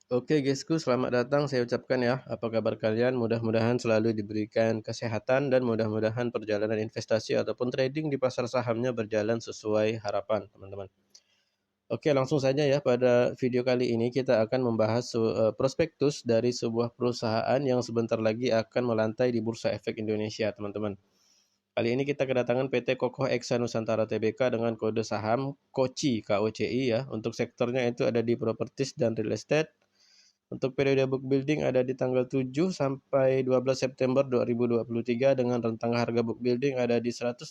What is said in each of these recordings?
Oke guysku, selamat datang saya ucapkan ya. Apa kabar kalian? Mudah-mudahan selalu diberikan kesehatan dan mudah-mudahan perjalanan investasi ataupun trading di pasar sahamnya berjalan sesuai harapan, teman-teman. Oke, langsung saja ya. Pada video kali ini kita akan membahas prospektus dari sebuah perusahaan yang sebentar lagi akan melantai di Bursa Efek Indonesia, teman-teman. Kali ini kita kedatangan PT Kokoh Eksa Nusantara Tbk dengan kode saham KOCI, KOCI ya. Untuk sektornya itu ada di properties dan real estate. Untuk periode book building ada di tanggal 7 sampai 12 September 2023 dengan rentang harga book building ada di 120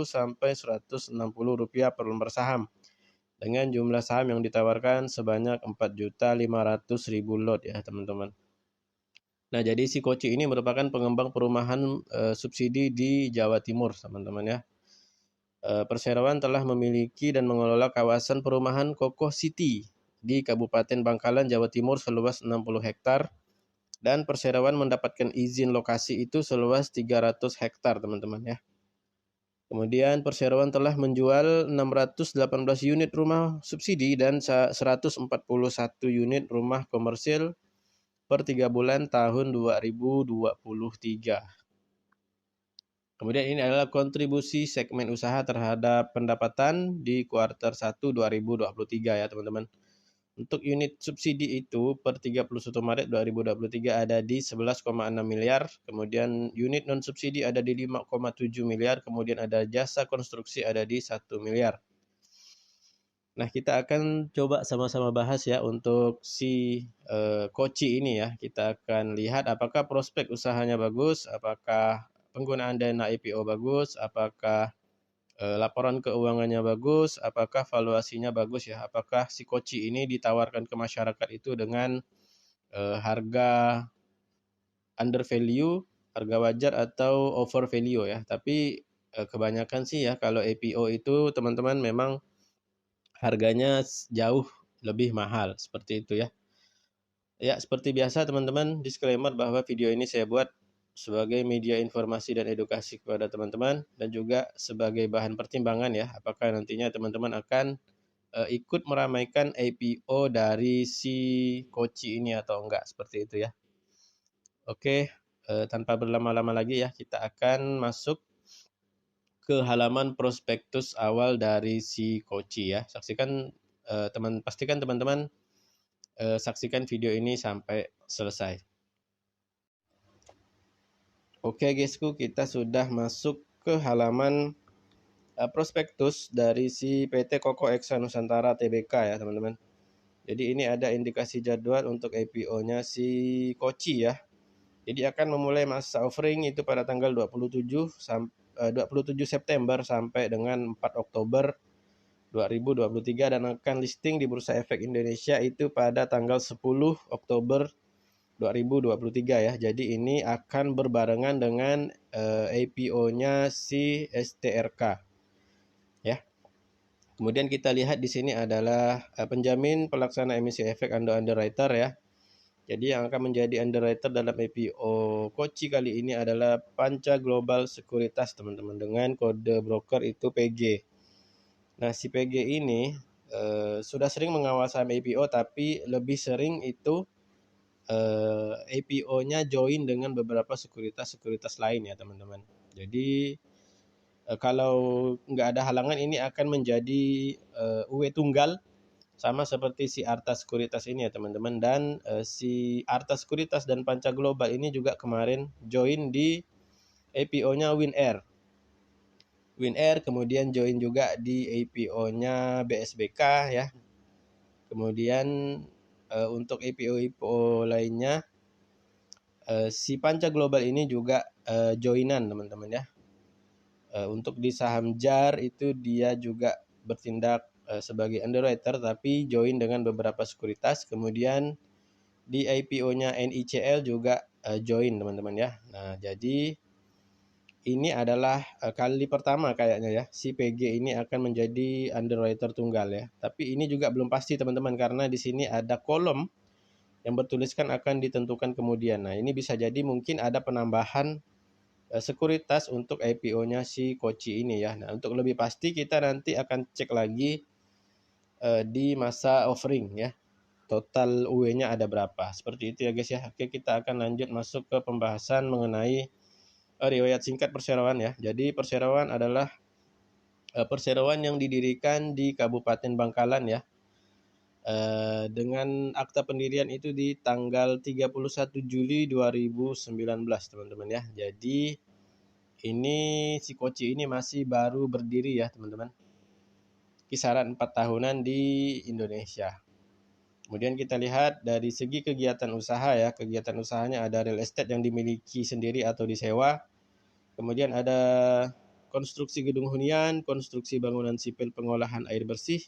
sampai Rp160 per lembar saham. Dengan jumlah saham yang ditawarkan sebanyak 4.500.000 lot ya teman-teman. Nah, jadi si Koci ini merupakan pengembang perumahan subsidi di Jawa Timur, teman-teman ya. Perseroan telah memiliki dan mengelola kawasan perumahan Kokoh City di Kabupaten Bangkalan, Jawa Timur seluas 60 hektar dan Perseroan mendapatkan izin lokasi itu seluas 300 hektar, teman-teman ya. Kemudian Perseroan telah menjual 618 unit rumah subsidi dan 141 unit rumah komersil per 3 bulan tahun 2023. Kemudian ini adalah kontribusi segmen usaha terhadap pendapatan di kuartal 1 2023 ya teman-teman. Untuk unit subsidi itu per 31 Maret 2023 ada di 11,6 miliar, kemudian unit non subsidi ada di 5,7 miliar, kemudian ada jasa konstruksi ada di 1 miliar. Nah, kita akan coba sama-sama bahas ya untuk si Koci ini ya. Kita akan lihat apakah prospek usahanya bagus, apakah penggunaan dana IPO bagus, apakah laporan keuangannya bagus, apakah valuasinya bagus ya, apakah si Koci ini ditawarkan ke masyarakat itu dengan harga under value, harga wajar atau over value ya. Tapi kebanyakan sih ya kalau IPO itu teman-teman memang harganya jauh lebih mahal seperti itu ya. Ya, seperti biasa teman-teman, disclaimer bahwa video ini saya buat sebagai media informasi dan edukasi kepada teman-teman dan juga sebagai bahan pertimbangan ya, apakah nantinya teman-teman akan ikut meramaikan IPO dari si Koci ini atau enggak, seperti itu ya. Oke, tanpa berlama-lama lagi ya, kita akan masuk ke halaman prospektus awal dari si Koci ya. Pastikan teman-teman saksikan video ini sampai selesai. Oke guysku, kita sudah masuk ke halaman prospektus dari si PT Kokoh Eksa Nusantara Tbk ya teman-teman. Jadi ini ada indikasi jadwal untuk IPO-nya si Koci ya. Jadi akan memulai masa offering itu pada tanggal 27 September sampai dengan 4 Oktober 2023 dan akan listing di Bursa Efek Indonesia itu pada tanggal 10 Oktober 2023 ya. Jadi ini akan berbarengan dengan IPO-nya si STRK ya. Kemudian kita lihat di sini adalah penjamin pelaksana emisi efek atau underwriter ya. Jadi yang akan menjadi underwriter dalam IPO Koci kali ini adalah Panca Global Sekuritas teman-teman dengan kode broker itu PG. Nah si PG ini sudah sering mengawal saham IPO tapi lebih sering itu IPO-nya join dengan beberapa sekuritas lain ya teman-teman. Jadi kalau nggak ada halangan ini akan menjadi UW tunggal sama seperti si Arta Sekuritas ini ya teman-teman. Dan si Arta Sekuritas dan Panca Global ini juga kemarin join di IPO-nya WinAir. Kemudian join juga di IPO-nya BSBK ya. Kemudian untuk IPO lainnya si Panca Global ini juga joinan teman-teman ya. Untuk di saham JAR itu dia juga bertindak sebagai underwriter tapi join dengan beberapa sekuritas. Kemudian di IPO-nya NICL juga join teman-teman ya. Nah, jadi ini adalah kali pertama kayaknya ya si PG ini akan menjadi underwriter tunggal ya. Tapi ini juga belum pasti teman-teman karena di sini ada kolom yang bertuliskan akan ditentukan kemudian. Nah, ini bisa jadi mungkin ada penambahan sekuritas untuk IPO-nya si Koci ini ya. Nah, untuk lebih pasti kita nanti akan cek lagi di masa offering ya. total UE-nya ada berapa. Seperti itu ya guys ya. Oke, kita akan lanjut masuk ke pembahasan mengenai riwayat singkat perseroan ya. Jadi perseroan adalah perseroan yang didirikan di Kabupaten Bangkalan ya. Dengan akta pendirian itu di tanggal 31 Juli 2019 teman-teman ya. Jadi ini si Koci ini masih baru berdiri ya teman-teman. Kisaran 4 tahunan di Indonesia. Kemudian kita lihat dari segi kegiatan usaha ya. Kegiatan usahanya ada real estate yang dimiliki sendiri atau disewa. Kemudian ada konstruksi gedung hunian, konstruksi bangunan sipil pengolahan air bersih,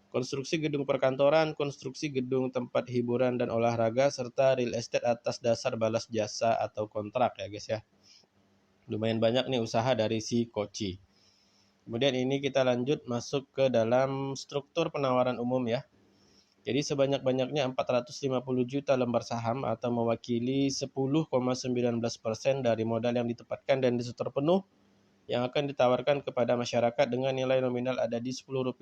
konstruksi gedung perkantoran, konstruksi gedung tempat hiburan dan olahraga, serta real estate atas dasar balas jasa atau kontrak ya guys ya. Lumayan banyak nih usaha dari si Koci. Kemudian ini kita lanjut masuk ke dalam struktur penawaran umum ya. Jadi sebanyak-banyaknya 450 juta lembar saham atau mewakili 10,19% dari modal yang ditempatkan dan disetor penuh yang akan ditawarkan kepada masyarakat dengan nilai nominal ada di Rp10.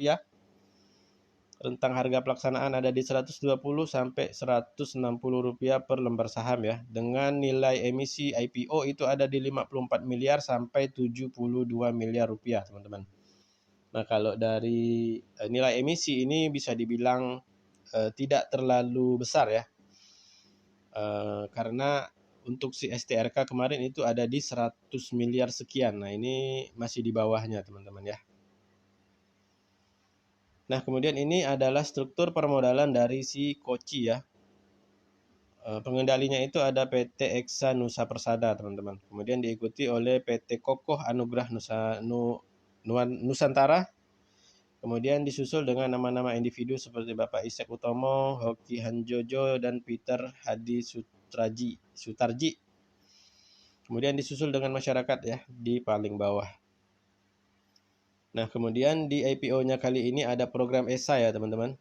Rentang harga pelaksanaan ada di Rp120 sampai Rp160 per lembar saham ya. Dengan nilai emisi IPO itu ada di 54 miliar sampai 72 miliar rupiah teman-teman. Nah kalau dari nilai emisi ini bisa dibilang tidak terlalu besar ya. Karena untuk si STRK kemarin itu ada di 100 miliar sekian. Nah ini masih di bawahnya teman-teman ya. Nah kemudian ini adalah struktur permodalan dari si Koci ya. Pengendalinya itu ada PT Eksa Nusa Persada teman-teman. Kemudian diikuti oleh PT Kokoh Anugrah Nusantara. Kemudian disusul dengan nama-nama individu seperti Bapak Isek Utomo, Hoki Hanjojo, dan Peter Hadi Sutarji. Kemudian disusul dengan masyarakat ya di paling bawah. Nah kemudian di IPO-nya kali ini ada program ESA ya teman-teman.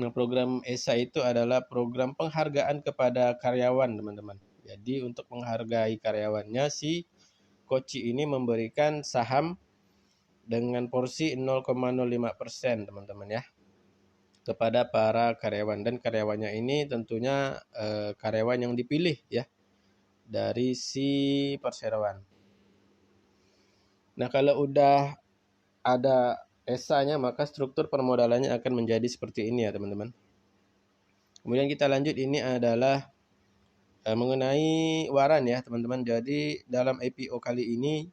Nah program ESA itu adalah program penghargaan kepada karyawan teman-teman. Jadi untuk menghargai karyawannya si Koci ini memberikan saham dengan porsi 0,05% teman-teman ya kepada para karyawan, dan karyawannya ini tentunya karyawan yang dipilih ya dari si perseroan. Nah kalau udah ada ESA-nya maka struktur permodalannya akan menjadi seperti ini ya teman-teman. Kemudian kita lanjut, ini adalah mengenai waran ya teman-teman. Jadi dalam IPO kali ini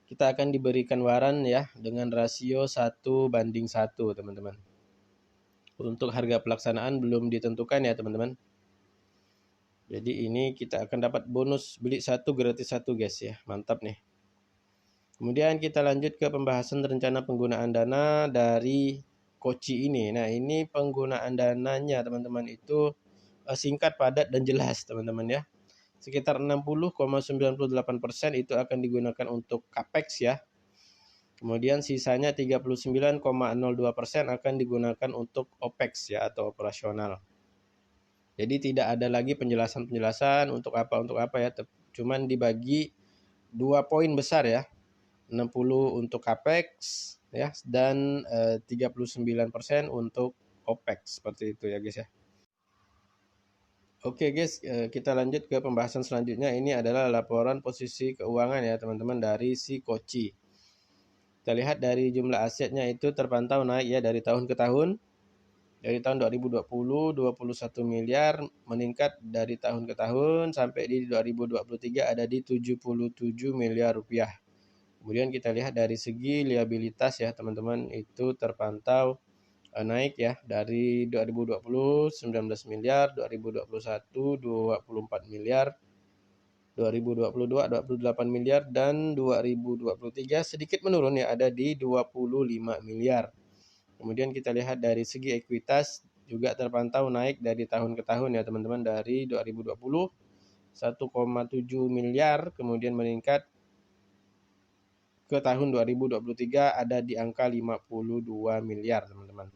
kita akan diberikan waran ya dengan rasio 1:1 teman-teman. Untuk harga pelaksanaan belum ditentukan ya teman-teman. Jadi ini kita akan dapat bonus beli 1 gratis 1 guys ya. Mantap nih. Kemudian kita lanjut ke pembahasan rencana penggunaan dana dari Koci ini. Nah ini penggunaan dananya teman-teman itu singkat, padat, dan jelas teman-teman ya. Sekitar 60,98% itu akan digunakan untuk capex ya. Kemudian sisanya 39,02% akan digunakan untuk opex ya atau operasional. Jadi tidak ada lagi penjelasan-penjelasan untuk apa ya. Cuman dibagi 2 poin besar ya. 60 untuk capex ya dan 39% untuk opex, seperti itu ya guys ya. Oke guys, kita lanjut ke pembahasan selanjutnya. Ini adalah laporan posisi keuangan ya teman-teman dari si Koci. Kita lihat dari jumlah asetnya itu terpantau naik ya dari tahun ke tahun. Dari tahun 2020 21 miliar, meningkat dari tahun ke tahun sampai di 2023 ada di 77 miliar rupiah. Kemudian kita lihat dari segi liabilitas ya teman-teman, itu terpantau naik ya dari 2020 19 miliar, 2021 24 miliar, 2022 28 miliar, dan 2023 sedikit menurun ya ada di 25 miliar. Kemudian kita lihat dari segi ekuitas juga terpantau naik dari tahun ke tahun ya teman-teman, dari 2020 1,7 miliar kemudian meningkat ke tahun 2023 ada di angka 52 miliar teman-teman.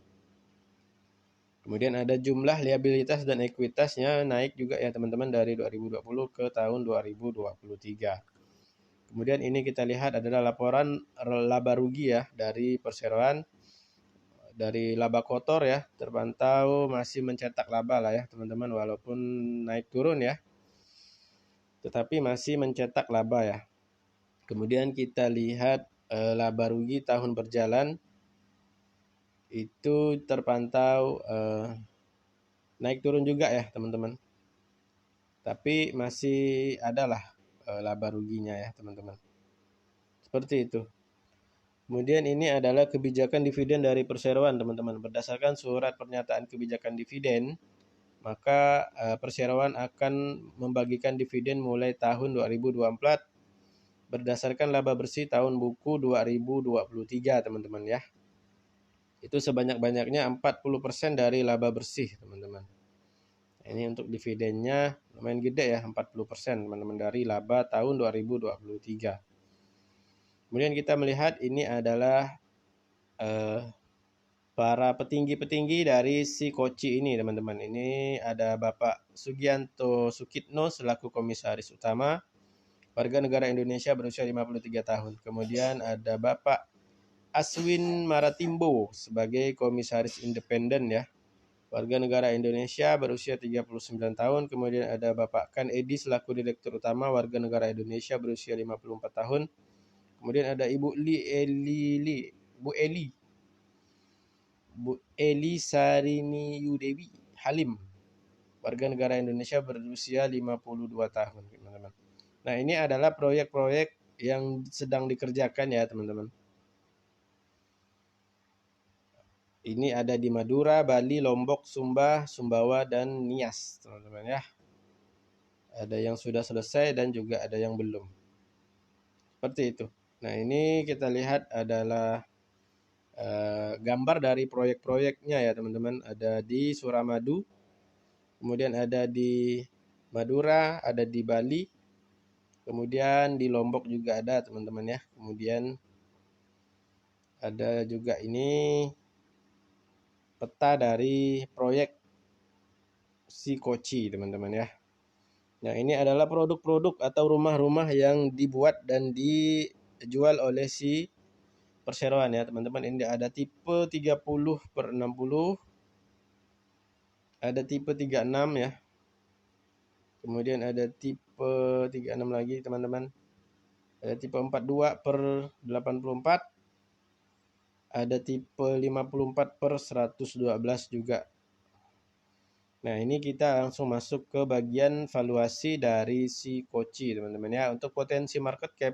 Kemudian ada jumlah liabilitas dan ekuitasnya naik juga ya teman-teman dari 2020 ke tahun 2023. Kemudian ini kita lihat adalah laporan laba rugi ya dari perseroan dari laba kotor ya, terpantau masih mencetak laba lah ya teman-teman, walaupun naik turun ya, tetapi masih mencetak laba ya. Kemudian kita lihat laba rugi tahun berjalan itu terpantau naik turun juga ya teman-teman, tapi masih adalah laba ruginya ya teman-teman, seperti itu. Kemudian ini adalah kebijakan dividen dari perseroan teman-teman. Berdasarkan surat pernyataan kebijakan dividen, maka perseroan akan membagikan dividen mulai tahun 2024 berdasarkan laba bersih tahun buku 2023 teman-teman ya. Itu sebanyak-banyaknya 40% dari laba bersih teman-teman. Ini untuk dividennya lumayan gede ya, 40% teman-teman dari laba tahun 2023. Kemudian kita melihat ini adalah para petinggi-petinggi dari si Koci ini teman-teman. Ini ada Bapak Sugianto Sukitno selaku komisaris utama, warga negara Indonesia berusia 53 tahun. Kemudian ada Bapak Aswin Maratimbo sebagai komisaris independen ya, warga negara Indonesia berusia 39 tahun. Kemudian ada Bapak Kan Edi selaku direktur utama, warga negara Indonesia berusia 54 tahun. Kemudian ada Bu Eli Sarini Yudewi Halim, warga negara Indonesia berusia 52 tahun, teman-teman. Nah, ini adalah proyek-proyek yang sedang dikerjakan ya, teman-teman. Ini ada di Madura, Bali, Lombok, Sumba, Sumbawa, dan Nias, teman-teman ya. Ada yang sudah selesai dan juga ada yang belum. Seperti itu. Nah, ini kita lihat adalah gambar dari proyek-proyeknya ya teman-teman. Ada di Suramadu, kemudian ada di Madura, ada di Bali, kemudian di Lombok juga ada teman-teman ya. Kemudian ada juga ini peta dari proyek si Koci teman-teman ya. Nah, ini adalah produk-produk atau rumah-rumah yang dibuat dan dijual oleh si perseroan ya teman-teman. Ini ada tipe 30/60, ada tipe 36 ya. Kemudian ada tipe 36 lagi teman-teman. Ada tipe 42/84. Ada tipe 54/112 juga. Nah, ini kita langsung masuk ke bagian valuasi dari si Koci teman-teman ya. Untuk potensi market cap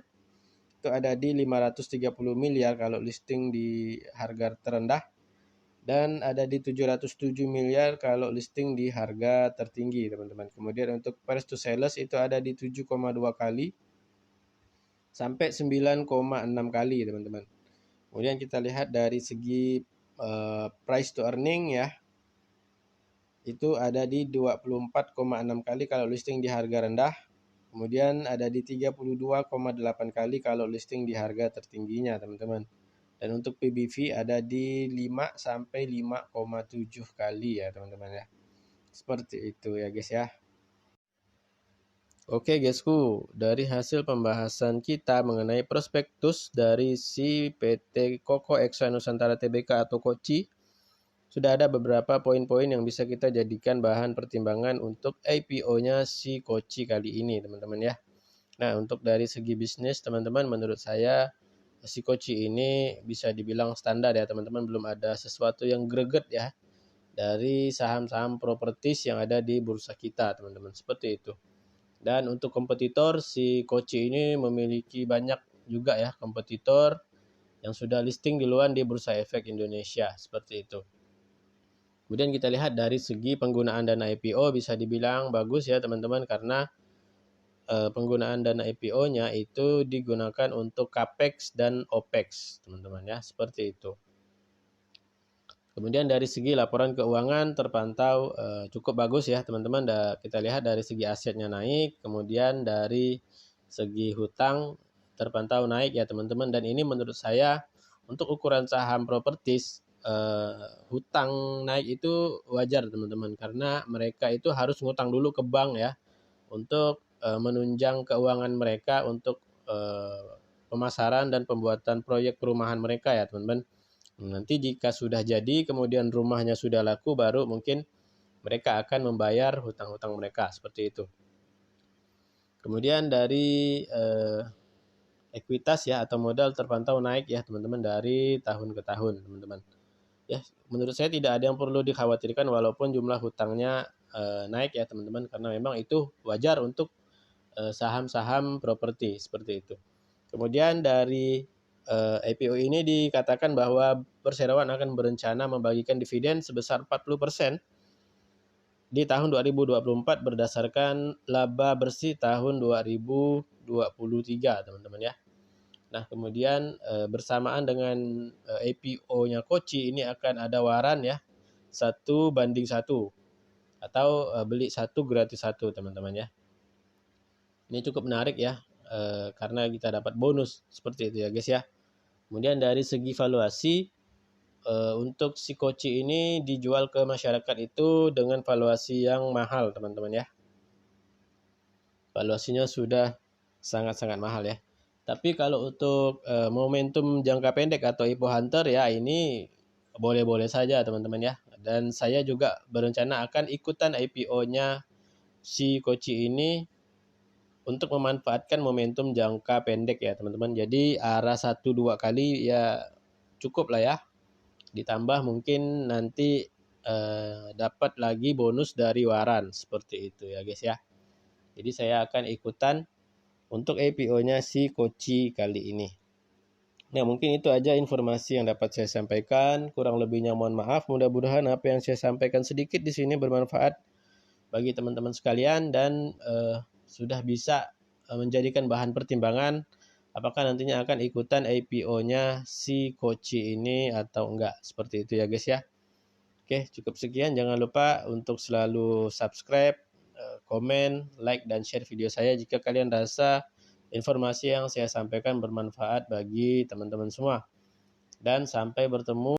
itu ada di 530 miliar kalau listing di harga terendah, dan ada di 707 miliar kalau listing di harga tertinggi teman-teman. Kemudian untuk price to sales itu ada di 7,2 kali sampai 9,6 kali teman-teman. Kemudian kita lihat dari segi price to earning ya, itu ada di 24,6 kali kalau listing di harga rendah. Kemudian ada di 32,8 kali kalau listing di harga tertingginya teman-teman. Dan untuk PBV ada di 5 sampai 5,7 kali ya teman-teman ya. Seperti itu ya guys ya. Oke guysku, dari hasil pembahasan kita mengenai prospektus dari si PT Koko Extra Nusantara Tbk atau Koci, sudah ada beberapa poin-poin yang bisa kita jadikan bahan pertimbangan untuk IPO-nya si Koci kali ini teman-teman ya. Nah, untuk dari segi bisnis teman-teman, menurut saya si Koci ini bisa dibilang standar ya teman-teman. Belum ada sesuatu yang greget ya dari saham-saham propertis yang ada di bursa kita teman-teman, seperti itu. Dan untuk kompetitor, si Koci ini memiliki banyak juga ya kompetitor yang sudah listing duluan di Bursa Efek Indonesia, seperti itu. Kemudian kita lihat dari segi penggunaan dana IPO bisa dibilang bagus ya teman-teman, karena penggunaan dana IPO-nya itu digunakan untuk CAPEX dan OPEX teman-teman ya, seperti itu. Kemudian dari segi laporan keuangan terpantau cukup bagus ya teman-teman. Kita lihat dari segi asetnya naik, kemudian dari segi hutang terpantau naik ya teman-teman. Dan ini menurut saya untuk ukuran saham propertis, hutang naik itu wajar teman-teman, karena mereka itu harus ngutang dulu ke bank ya untuk menunjang keuangan mereka untuk pemasaran dan pembuatan proyek perumahan mereka ya teman-teman. Nanti jika sudah jadi, kemudian rumahnya sudah laku, baru mungkin mereka akan membayar hutang-hutang mereka, seperti itu. Kemudian dari ekuitas ya atau modal terpantau naik ya teman-teman dari tahun ke tahun, teman-teman. Ya, menurut saya tidak ada yang perlu dikhawatirkan walaupun jumlah hutangnya naik ya teman-teman, karena memang itu wajar untuk saham-saham properti seperti itu. Kemudian dari IPO ini dikatakan bahwa perseroan akan berencana membagikan dividen sebesar 40% di tahun 2024 berdasarkan laba bersih tahun 2023, teman-teman ya. Nah, kemudian bersamaan dengan IPO-nya Koci ini akan ada waran ya, 1:1 atau beli 1 gratis 1, teman-teman ya. Ini cukup menarik ya, karena kita dapat bonus seperti itu ya guys ya. Kemudian dari segi valuasi, untuk si Koci ini dijual ke masyarakat itu dengan valuasi yang mahal, teman-teman ya. Valuasinya sudah sangat-sangat mahal ya. Tapi kalau untuk momentum jangka pendek atau IPO Hunter ya, ini boleh-boleh saja teman-teman ya. Dan saya juga berencana akan ikutan IPO-nya si Koci ini untuk memanfaatkan momentum jangka pendek ya teman-teman. Jadi arah 1-2 kali ya cukup lah ya. Ditambah mungkin nanti dapat lagi bonus dari waran seperti itu ya guys ya. Jadi saya akan ikutan untuk IPO-nya si Koci kali ini. Nah, mungkin itu aja informasi yang dapat saya sampaikan. Kurang lebihnya mohon maaf. Mudah-mudahan apa yang saya sampaikan sedikit di sini bermanfaat bagi teman-teman sekalian dan sudah bisa menjadikan bahan pertimbangan apakah nantinya akan ikutan IPO-nya si Koci ini atau enggak. Seperti itu ya guys ya. Oke, cukup sekian. Jangan lupa untuk selalu subscribe, komen, like, dan share video saya jika kalian rasa informasi yang saya sampaikan bermanfaat bagi teman-teman semua. Dan sampai bertemu